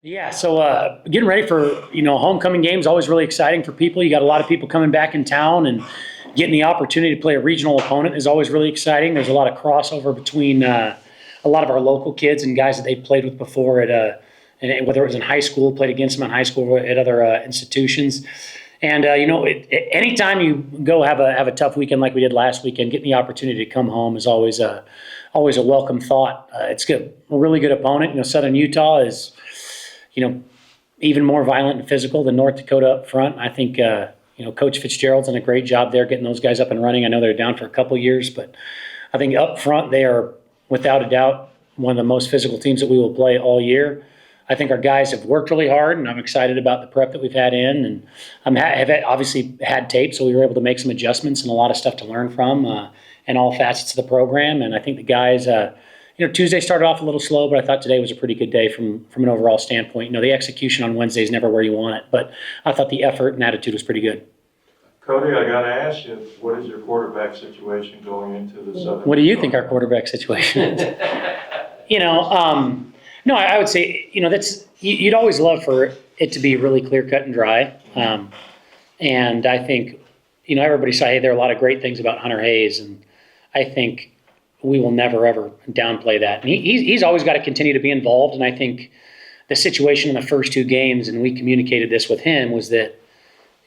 Yeah, so getting ready for homecoming games always really exciting for people. You got a lot of people coming back in town, and getting the opportunity to play a regional opponent is always really exciting. There's a lot of crossover between a lot of our local kids and guys that they've played with before and whether it was in high school, played against them in high school or at other institutions. And anytime you go have a tough weekend like we did last weekend, getting the opportunity to come home is always a welcome thought. It's good, a really good opponent. Southern Utah is you know, even more violent and physical than North Dakota up front. I think, Coach Fitzgerald's done a great job there getting those guys up and running. I know they're down for a couple years, but I think up front they are, without a doubt, one of the most physical teams that we will play all year. I think our guys have worked really hard, and I'm excited about the prep that we've had in. And have obviously had tape, so we were able to make some adjustments and a lot of stuff to learn from in all facets of the program. And I think the guys Tuesday started off a little slow, but I thought today was a pretty good day from an overall standpoint. The execution on Wednesday is never where you want it, but I thought the effort and attitude was pretty good. Cody, I got to ask you, what is your quarterback situation going into the Southern? What do you think our quarterback situation is? No, I would say, you'd always love for it to be really clear cut and dry. And I think, everybody say, hey, there are a lot of great things about Hunter Hayes, and I think we will never, ever downplay that. And he's always got to continue to be involved. And I think the situation in the first two games, and we communicated this with him, was that,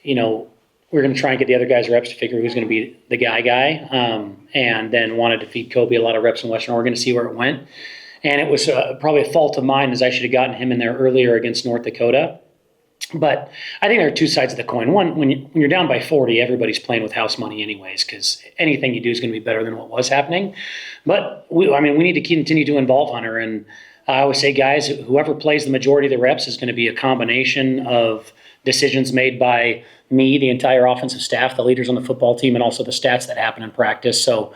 we're going to try and get the other guys reps to figure who's going to be the guy, and then wanted to feed Kobe a lot of reps in Western Oregon to see where it went. And it was probably a fault of mine, as I should have gotten him in there earlier against North Dakota. But I think there are two sides of the coin. One, when you're down by 40, everybody's playing with house money anyways, because anything you do is going to be better than what was happening. But we need to continue to involve Hunter. And I always say, guys, whoever plays the majority of the reps is going to be a combination of decisions made by me, the entire offensive staff, the leaders on the football team, and also the stats that happen in practice. So,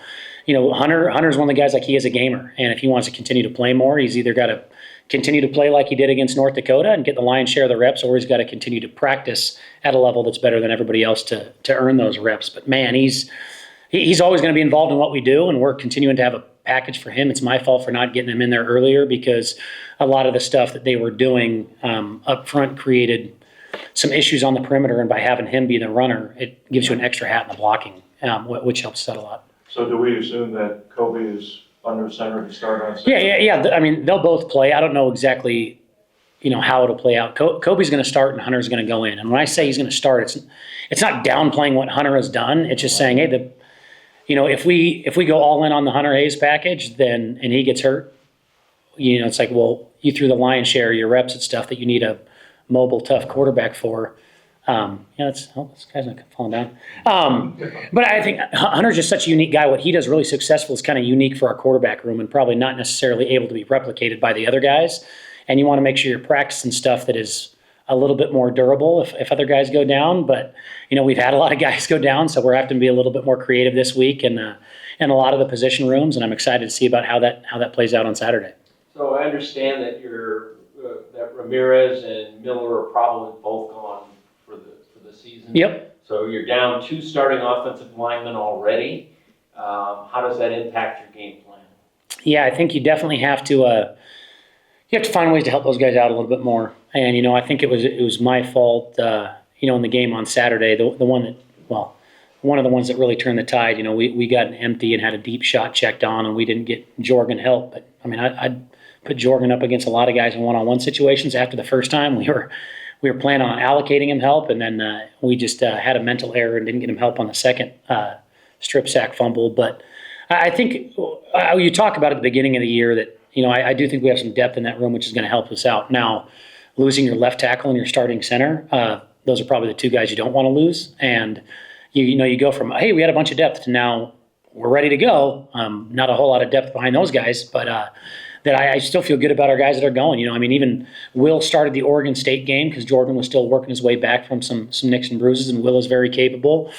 Hunter's one of the guys, like, he is a gamer. And if he wants to continue to play more, he's either got to continue to play like he did against North Dakota and get the lion's share of the reps, or he's got to continue to practice at a level that's better than everybody else to earn those reps. But man, he's always going to be involved in what we do, and we're continuing to have a package for him. It's my fault for not getting him in there earlier, because a lot of the stuff that they were doing up front created some issues on the perimeter, and by having him be the runner, it gives you an extra hat in the blocking, which helps us out a lot. So do we assume that Kobe is under center to start on Saturday? Yeah. I mean, they'll both play. I don't know exactly, how it'll play out. Kobe's going to start and Hunter's going to go in. And when I say he's going to start, it's not downplaying what Hunter has done. It's just saying, hey, if we go all in on the Hunter Hayes package, then and he gets hurt, it's like, well, you threw the lion's share of your reps at stuff that you need a mobile, tough quarterback for. This guy's not falling down. But I think Hunter's just such a unique guy. What he does really successful is kind of unique for our quarterback room, and probably not necessarily able to be replicated by the other guys. And you want to make sure you're practicing stuff that is a little bit more durable if other guys go down. But, we've had a lot of guys go down, so we're having to be a little bit more creative this week in a lot of the position rooms, and I'm excited to see about how that plays out on Saturday. So I understand that that Ramirez and Miller are probably both gone for the season. Yep. So you're down two starting offensive linemen already. How does that impact your game plan? Yeah, I think you definitely have to. You have to find ways to help those guys out a little bit more. And I think it was my fault. In the game on Saturday, the one that, well, one of the ones that really turned the tide. We got an empty and had a deep shot checked on, and we didn't get Jorgen help. But I'd put Jorgen up against a lot of guys in one-on-one situations. After the first time, we were planning on allocating him help, and then we just had a mental error and didn't get him help on the second strip sack fumble. But I think you talk about at the beginning of the year that, I do think we have some depth in that room, which is going to help us out. Now, losing your left tackle and your starting center, those are probably the two guys you don't want to lose. And, you go from, hey, we had a bunch of depth, to now we're ready to go. Not a whole lot of depth behind those guys, but that I still feel good about our guys that are going. Even Will started the Oregon State game because Jorgen was still working his way back from some nicks and bruises, and Will is very capable.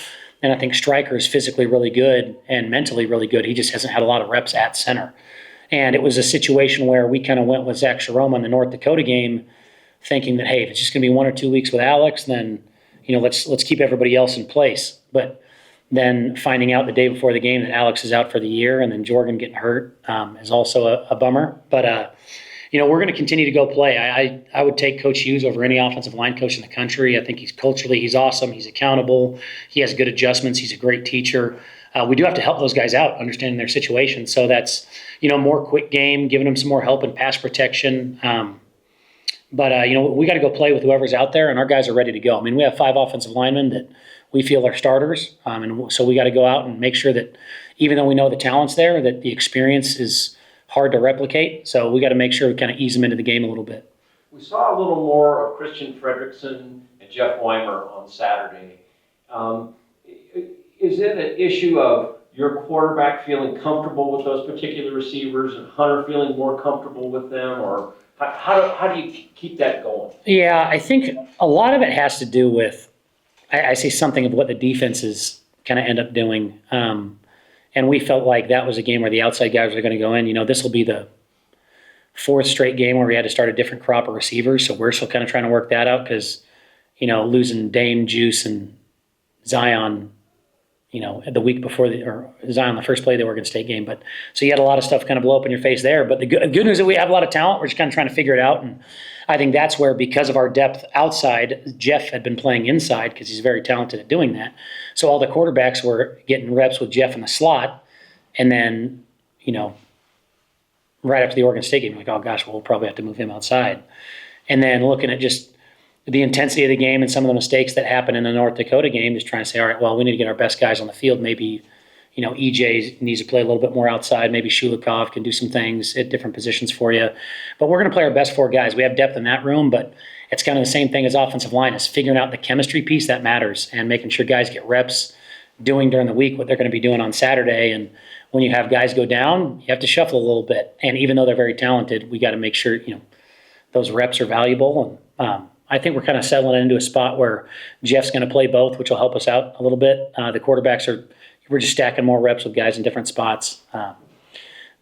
And I think Stryker is physically really good and mentally really good. He just hasn't had a lot of reps at center. And it was a situation where we kind of went with Zach Sharoma in the North Dakota game, thinking that, hey, if it's just going to be 1 or 2 weeks with Alex, then let's keep everybody else in place. But then finding out the day before the game that Alex is out for the year, and then Jorgen getting hurt is also a bummer. But we're going to continue to go play. I would take Coach Hughes over any offensive line coach in the country. I think he's awesome. He's accountable. He has good adjustments. He's a great teacher. We do have to help those guys out, understanding their situation. So that's, more quick game, giving them some more help in pass protection. But we got to go play with whoever's out there, and our guys are ready to go. I mean, we have 5 offensive linemen that we feel are starters, and so we got to go out and make sure that even though we know the talent's there, that the experience is hard to replicate. So we got to make sure we kind of ease them into the game a little bit. We saw a little more of Christian Fredrickson and Jeff Weimer on Saturday. Is it an issue of your quarterback feeling comfortable with those particular receivers and Hunter feeling more comfortable with them, or how do you keep that going? Yeah, I think a lot of it has to do with, I say something of what the defenses kind of end up doing. And we felt like that was a game where the outside guys are going to go in. This will be the 4th straight game where we had to start a different crop of receivers. So we're still kind of trying to work that out because, losing Dame, Juice, and Zion, the week before, or Zion the first play of the Oregon State game. But so you had a lot of stuff kind of blow up in your face there. But the good news is that we have a lot of talent. We're just kind of trying to figure it out. And I think that's where, because of our depth outside, Jeff had been playing inside because he's very talented at doing that. So all the quarterbacks were getting reps with Jeff in the slot. And then, right after the Oregon State game, like, oh gosh, we'll probably have to move him outside. And then looking at just the intensity of the game and some of the mistakes that happened in the North Dakota game, just trying to say, all right, well, we need to get our best guys on the field. Maybe, EJ needs to play a little bit more outside. Maybe Shulikov can do some things at different positions for you. But we're going to play our best 4 guys. We have depth in that room, but it's kind of the same thing as offensive line, is figuring out the chemistry piece that matters and making sure guys get reps doing during the week what they're going to be doing on Saturday. And when you have guys go down, you have to shuffle a little bit. And even though they're very talented, we got to make sure, those reps are valuable. And I think we're kind of settling into a spot where Jeff's going to play both, which will help us out a little bit. The quarterbacks we're just stacking more reps with guys in different spots.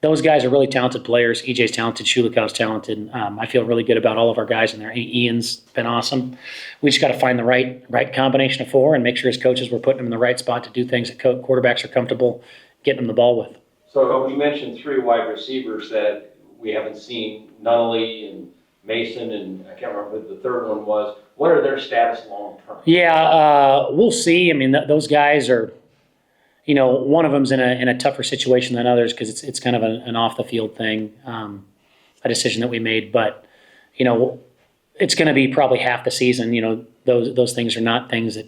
Those guys are really talented players. EJ's talented, Shulikov's talented. I feel really good about all of our guys in there. Ian's been awesome. We just got to find the right combination of 4 and make sure as coaches we're putting them in the right spot to do things that quarterbacks are comfortable getting them the ball with. So you mentioned 3 wide receivers that we haven't seen, Nunnally and Mason, and I can't remember what the third one was. What are their status long term? Yeah, we'll see. I mean, those guys are, one of them's in a tougher situation than others because it's kind of an off the field thing, a decision that we made. But it's going to be probably half the season. Those things are not things that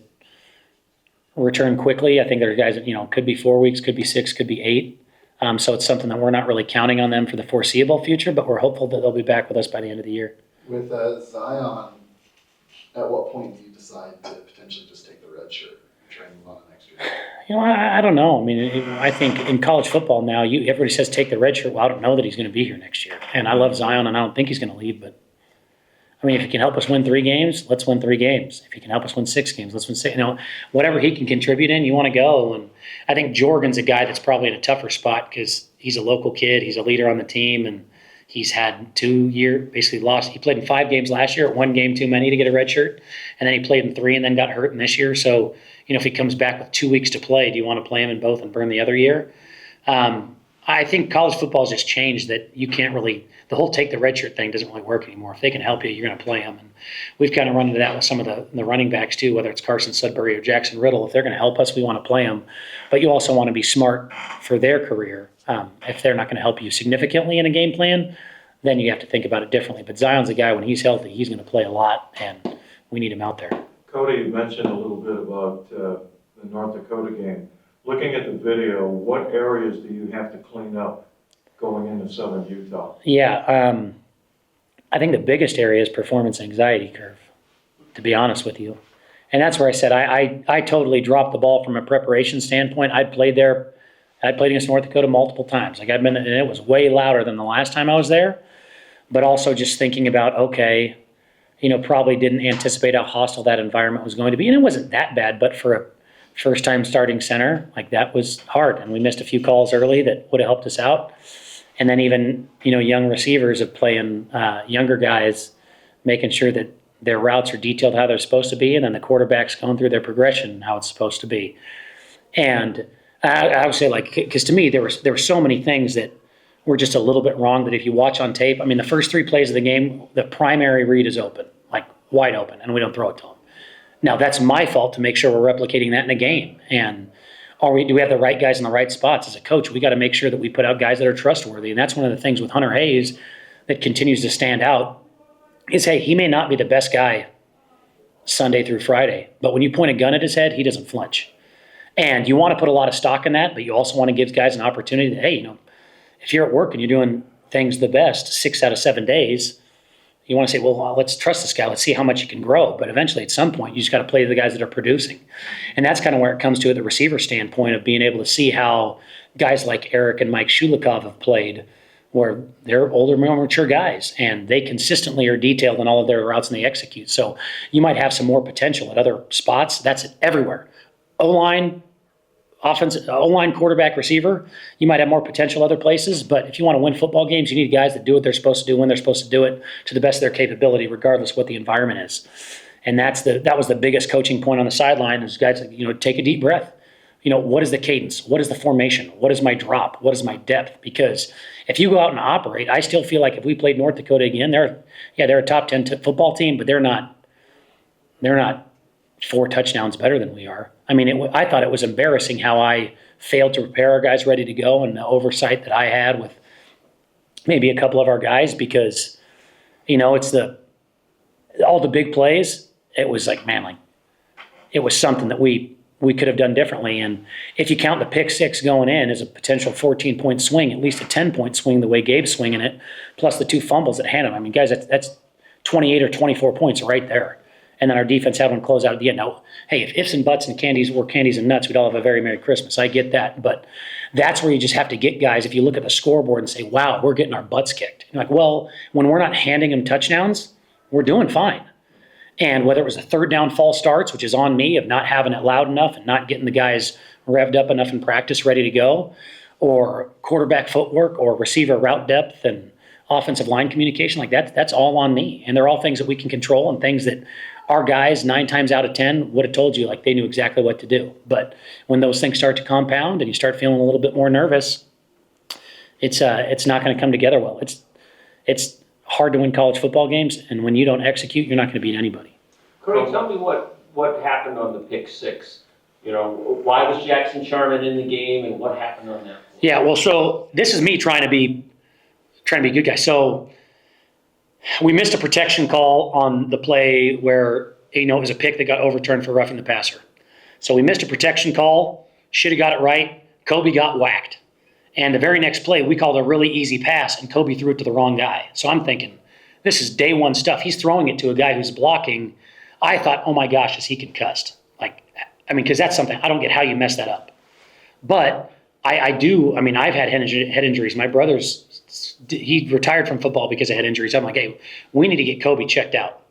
return quickly. I think there are guys that could be 4 weeks, could be 6, could be 8. So it's something that we're not really counting on them for the foreseeable future, but we're hopeful that they'll be back with us by the end of the year. With Zion, at what point do you decide to potentially just take the red shirt and try and move on to next year? I don't know. I mean, I think in college football now, everybody says take the red shirt. Well, I don't know that he's going to be here next year. And I love Zion, and I don't think he's going to leave. But, I mean, if he can help us win 3 games, let's win 3 games. If he can help us win 6 games, let's win 6. Whatever he can contribute in, you want to go. And I think Jorgen's a guy that's probably in a tougher spot because he's a local kid. He's a leader on the team, and he's had 2 years, basically lost. He played in 5 games last year, 1 game too many to get a red shirt. And then he played in 3 and then got hurt in this year. So, if he comes back with 2 weeks to play, do you want to play him in both and burn the other year? I think college football has just changed that you can't really – the whole take the red shirt thing doesn't really work anymore. If they can help you, you're going to play them. And we've kind of run into that with some of the running backs too, whether it's Carson Sudbury or Jackson Riddle. If they're going to help us, we want to play them. But you also want to be smart for their career. If they're not going to help you significantly in a game plan, then you have to think about it differently. But Zion's a guy, when he's healthy, he's going to play a lot, and we need him out there. Cody, you mentioned a little bit about the North Dakota game. Looking at the video, what areas do you have to clean up going into Southern Utah? Yeah, I think the biggest area is performance anxiety curve, to be honest with you. And that's where I said I totally dropped the ball from a preparation standpoint. I'd played against North Dakota multiple times. And it was way louder than the last time I was there. But also just thinking about, okay, probably didn't anticipate how hostile that environment was going to be. And it wasn't that bad, but for a first-time starting center, like, that was hard. And we missed a few calls early that would have helped us out. And then even, young receivers of playing younger guys, making sure that their routes are detailed how they're supposed to be, and then the quarterback's going through their progression how it's supposed to be. And I would say, because to me, there were so many things that were just a little bit wrong. That if you watch on tape, I mean, the first 3 plays of the game, the primary read is open, like wide open, and we don't throw it to them. Now, that's my fault to make sure we're replicating that in a game. And do we have the right guys in the right spots? As a coach, we got to make sure that we put out guys that are trustworthy. And that's one of the things with Hunter Hayes that continues to stand out is, hey, he may not be the best guy Sunday through Friday, but when you point a gun at his head, he doesn't flinch. And you want to put a lot of stock in that, but you also want to give guys an opportunity that, hey, if you're at work and you're doing things the best 6 out of 7 days, you want to say, well, let's trust this guy. Let's see how much he can grow. But eventually, at some point, you just got to play the guys that are producing. And that's kind of where it comes to at the receiver standpoint of being able to see how guys like Eric and Mike Shulikov have played, where they're older, more mature guys, and they consistently are detailed in all of their routes and they execute. So you might have some more potential at other spots. That's everywhere. O-line, offense, O-line, quarterback, receiver, you might have more potential other places, but if you want to win football games, you need guys that do what they're supposed to do when they're supposed to do it to the best of their capability, regardless of what the environment is. And that was the biggest coaching point on the sideline is guys, take a deep breath. What is the cadence? What is the formation? What is my drop? What is my depth? Because if you go out and operate, I still feel like if we played North Dakota again, they're a top 10 football team, but they're not 4 touchdowns better than we are. I mean, I thought it was embarrassing how I failed to prepare our guys ready to go and the oversight that I had with maybe a couple of our guys because, it's all the big plays. It was like, man, it was something that we could have done differently. And if you count the pick 6 going in as a potential 14-point swing, at least a 10-point swing the way Gabe's swinging it, plus the 2 fumbles that had him. I mean, guys, that's 28 or 24 points right there. And then our defense had one close out at the end. Now, hey, if ifs and buts and candies were candies and nuts, we'd all have a very Merry Christmas. I get that. But that's where you just have to get guys, if you look at the scoreboard and say, wow, we're getting our butts kicked. You're like, well, when we're not handing them touchdowns, we're doing fine. And whether it was a 3rd down false starts, which is on me of not having it loud enough and not getting the guys revved up enough in practice ready to go, or quarterback footwork or receiver route depth and offensive line communication, that's all on me. And they're all things that we can control and things that our guys 9 times out of 10 would have told you they knew exactly what to do. But when those things start to compound and you start feeling a little bit more nervous, it's not going to come together well. It's hard to win college football games, and when you don't execute, you're not going to beat anybody. Cody, tell me what happened on the pick 6. Why was Jackson Sharman in the game, and what happened on that? Yeah, well, so this is me trying to be a good guy. So we missed a protection call on the play where it was a pick that got overturned for roughing the passer. So we missed a protection call, should have got it right. Kobe got whacked. And the very next play, we called a really easy pass, and Kobe threw it to the wrong guy. So I'm thinking, this is day one stuff. He's throwing it to a guy who's blocking. I thought, oh my gosh, is he concussed? Because that's something, I don't get how you mess that up. But I do, I've had head injuries. My he retired from football because of head injuries. I'm like, hey, we need to get Kobe checked out.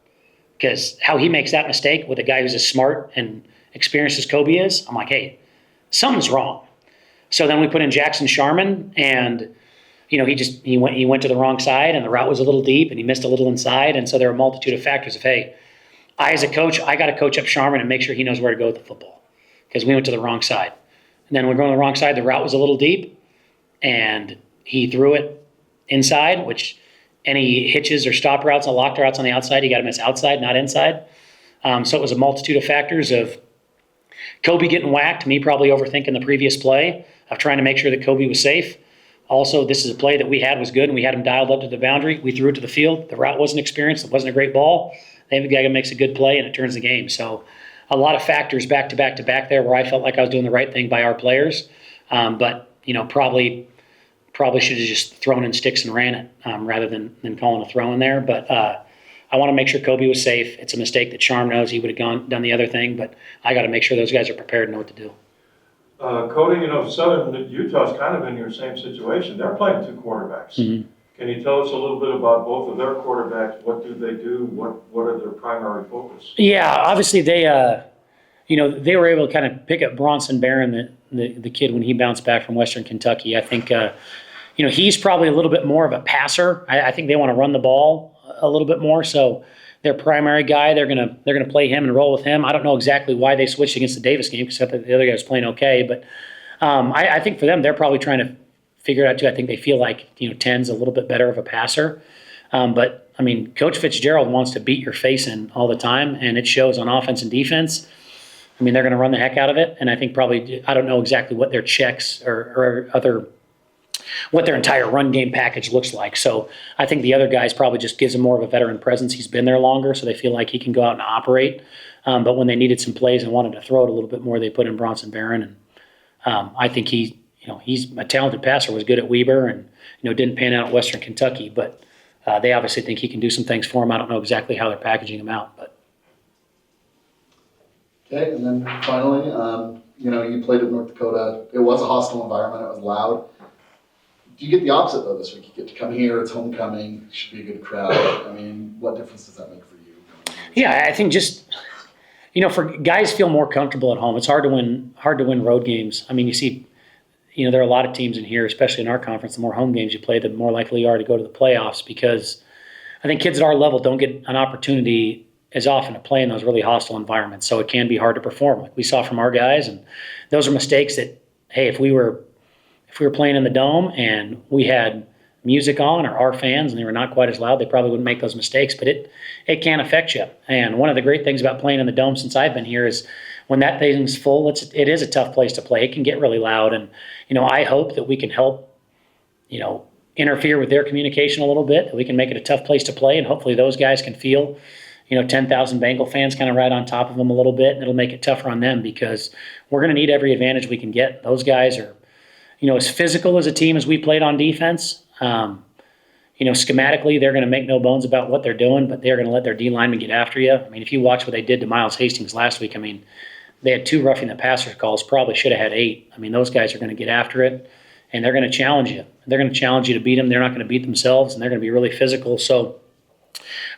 Because how he makes that mistake with a guy who's as smart and experienced as Kobe is, I'm like, hey, something's wrong. So then we put in Jackson Sharman, and he went to the wrong side, and the route was a little deep, and he missed a little inside, and so there are a multitude of factors of, hey, I as a coach, I got to coach up Sharman and make sure he knows where to go with the football because we went to the wrong side. And then we're going to the wrong side. The route was a little deep, and he threw it inside, which any hitches or stop routes and locked routes on the outside, you got to miss outside, not inside. So it was a multitude of factors of Kobe getting whacked, me probably overthinking the previous play of trying to make sure that Kobe was safe. Also, this is a play that we had was good, and we had him dialed up to the boundary. We threw it to the field. The route wasn't experienced. It wasn't a great ball. Then the guy makes a good play, and it turns the game. So a lot of factors back to back to back there where I felt like I was doing the right thing by our players. But probably should have just thrown in sticks and ran it rather than calling a throw in there. But I want to make sure Kobe was safe. It's a mistake that Charm knows. He would have done the other thing, but I got to make sure those guys are prepared and know what to do. Cody, Southern Utah's kind of in your same situation. They're playing 2 quarterbacks. Mm-hmm. Can you tell us a little bit about both of their quarterbacks? What do they do? What are their primary focus? Yeah, obviously they were able to kind of pick up Bronson Barron, the kid, when he bounced back from Western Kentucky. I think he's probably a little bit more of a passer. I think they want to run the ball a little bit more. So their primary guy, they're gonna play him and roll with him. I don't know exactly why they switched against the Davis game because the other guy was playing okay. But I think for them, they're probably trying to figured out too. I think they feel like, 10's a little bit better of a passer. But I mean, Coach Fitzgerald wants to beat your face in all the time, and it shows on offense and defense. I mean, they're going to run the heck out of it. And I think probably, I don't know exactly what their checks or what their entire run game package looks like. So I think the other guys probably just gives him more of a veteran presence. He's been there longer, so they feel like he can go out and operate. But when they needed some plays and wanted to throw it a little bit more, they put in Bronson Barron. And I think he's a talented passer, was good at Weber, and didn't pan out at Western Kentucky. But they obviously think he can do some things for him. I don't know exactly how they're packaging him out, but. Okay, and then finally, you played at North Dakota. It was a hostile environment. It was loud. Do you get the opposite though this week? You get to come here. It's homecoming. Should be a good crowd. I mean, what difference does that make for you? Yeah, I think just for guys feel more comfortable at home. It's hard to win road games. I mean, you see, there are a lot of teams in here, especially in our conference. The more home games you play, the more likely you are to go to the playoffs, because I think kids at our level don't get an opportunity as often to play in those really hostile environments. So it can be hard to perform, like we saw from our guys. And those are mistakes that, hey, if we were playing in the Dome and we had music on, or our fans, and they were not quite as loud, they probably wouldn't make those mistakes. But it can affect you. And one of the great things about playing in the Dome since I've been here is when that thing's full, it is a tough place to play. It can get really loud. And, I hope that we can help, interfere with their communication a little bit, that we can make it a tough place to play. And hopefully those guys can feel 10,000 Bengal fans kind of right on top of them a little bit, and it'll make it tougher on them, because we're going to need every advantage we can get. Those guys are, as physical as a team as we played on defense. Schematically, they're going to make no bones about what they're doing, but they're going to let their D linemen get after you. I mean, if you watch what they did to Miles Hastings last week, I mean, they had 2 roughing the passer calls, probably should have had 8. I mean, those guys are going to get after it, and they're going to challenge you. They're going to challenge you to beat them. They're not going to beat themselves, and they're going to be really physical. So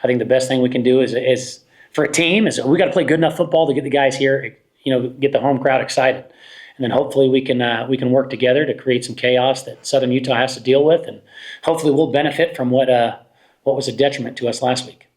I think the best thing we can do is for a team is we got to play good enough football to get the guys here, get the home crowd excited, and then hopefully we can work together to create some chaos that Southern Utah has to deal with, and hopefully we'll benefit from what was a detriment to us last week.